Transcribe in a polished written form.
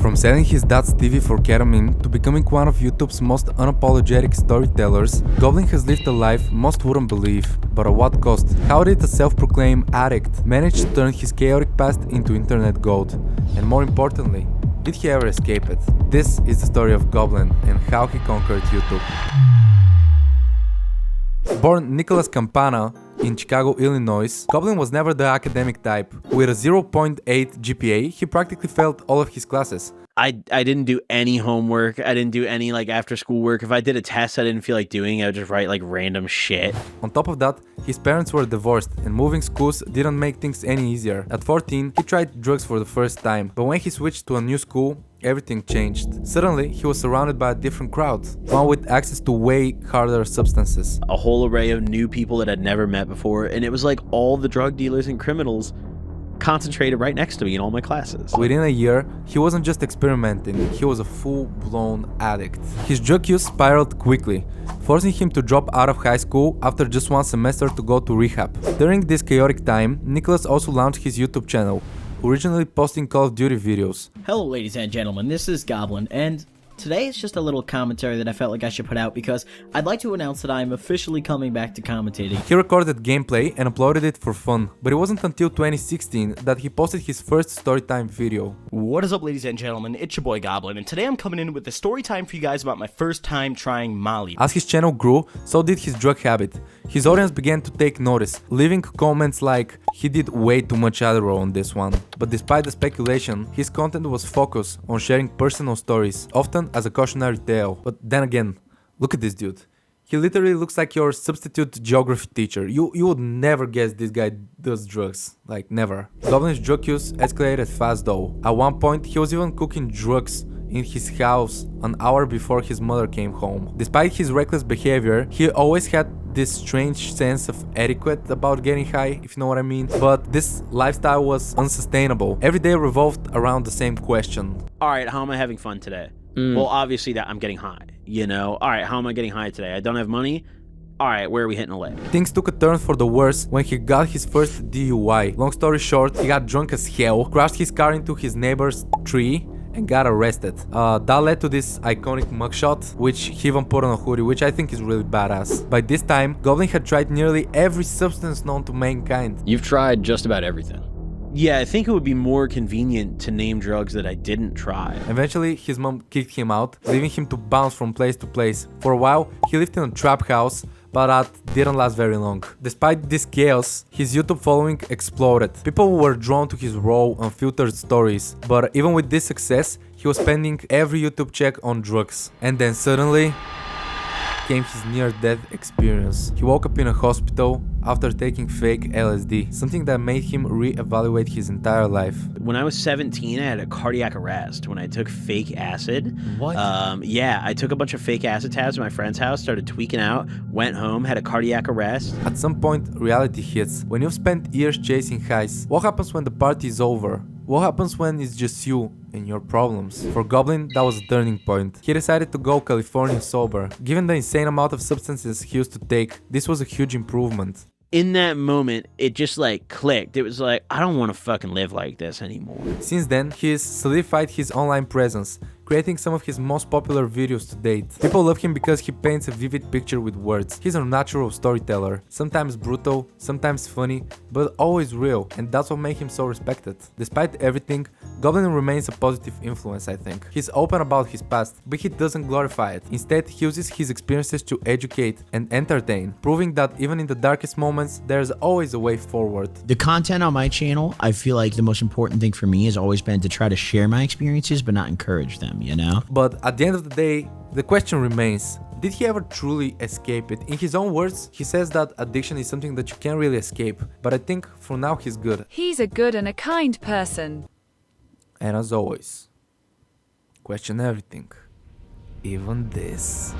From selling his dad's TV for ketamine to becoming one of YouTube's most unapologetic storytellers, Goblin has lived a life most wouldn't believe. But at what cost? How did a self-proclaimed addict manage to turn his chaotic past into internet gold? And more importantly, did he ever escape it? This is the story of Goblin and how he conquered YouTube. Born Nicholas Campana in Chicago, Illinois, Goblin was never the academic type. With a 0.8 GPA, he practically failed all of his classes. I didn't do any homework. I didn't do any after school work. If I did a test I didn't feel like doing, I would just write random shit. On top of that, his parents were divorced and moving schools didn't make things any easier. At 14, he tried drugs for the first time, but when he switched to a new school, everything changed. Suddenly, he was surrounded by a different crowd, one with access to way harder substances. A whole array of new people that I'd never met before, and it was like all the drug dealers and criminals concentrated right next to me in all my classes. Within a year, he wasn't just experimenting, he was a full-blown addict. His drug use spiraled quickly, forcing him to drop out of high school after just one semester to go to rehab. During this chaotic time, Nicholas also launched his YouTube channel, originally posting Call of Duty videos. Hello ladies and gentlemen, this is Goblin, and today it's just a little commentary that I felt like I should put out because I'd like to announce that I am officially coming back to commentating. He recorded gameplay and uploaded it for fun, but it wasn't until 2016 that he posted his first storytime video. What is up ladies and gentlemen, it's your boy Goblin, and today I'm coming in with a story time for you guys about my first time trying Molly. As his channel grew, so did his drug habit. His audience began to take notice, leaving comments like, "He did way too much Adderall on this one." But despite the speculation, his content was focused on sharing personal stories, often as a cautionary tale. But then again, look at this dude. He literally looks like your substitute geography teacher. You would never guess this guy does drugs. Like, never. Goblin's drug use escalated fast though. At one point, he was even cooking drugs in his house an hour before his mother came home. Despite his reckless behavior, he always had this strange sense of etiquette about getting high, if you know what I mean. But this lifestyle was unsustainable. Every day revolved around the same question. Alright, how am I having fun today? Well, obviously that I'm getting high, you know? Alright, how am I getting high today? I don't have money? Alright, where are we hitting a leg? Things took a turn for the worse when he got his first DUI. Long story short, he got drunk as hell, crashed his car into his neighbor's tree, and got arrested. That led to this iconic mugshot, which he even put on a hoodie, which I think is really badass. By this time, Goblin had tried nearly every substance known to mankind. You've tried just about everything. Yeah, I think it would be more convenient to name drugs that I didn't try. Eventually, his mom kicked him out, leaving him to bounce from place to place. For a while, he lived in a trap house, but that didn't last very long. Despite this chaos, his YouTube following exploded. People were drawn to his raw, unfiltered stories. But even with this success, he was spending every YouTube check on drugs. And then suddenly came his near-death experience. He woke up in a hospital after taking fake LSD, something that made him re-evaluate his entire life. When I was 17, I had a cardiac arrest when I took fake acid. What? Yeah, I took a bunch of fake acid tabs at my friend's house, started tweaking out, went home, had a cardiac arrest. At some point, reality hits. When you've spent years chasing highs, what happens when the party is over? What happens when it's just you and your problems? For Goblin, that was a turning point. He decided to go California sober. Given the insane amount of substances he used to take, this was a huge improvement. In that moment, it just clicked. It was like, I don't want to fucking live like this anymore. Since then, he's solidified his online presence, creating some of his most popular videos to date. People love him because he paints a vivid picture with words. He's a natural storyteller, sometimes brutal, sometimes funny, but always real, and that's what makes him so respected. Despite everything, Goblin remains a positive influence, I think. He's open about his past, but he doesn't glorify it. Instead, he uses his experiences to educate and entertain, proving that even in the darkest moments, there's always a way forward. The content on my channel, I feel like the most important thing for me has always been to try to share my experiences but not encourage them, you know? But at the end of the day, the question remains, did he ever truly escape it? In his own words, he says that addiction is something that you can't really escape, but I think for now he's good. He's a good and a kind person. And as always, question everything, even this.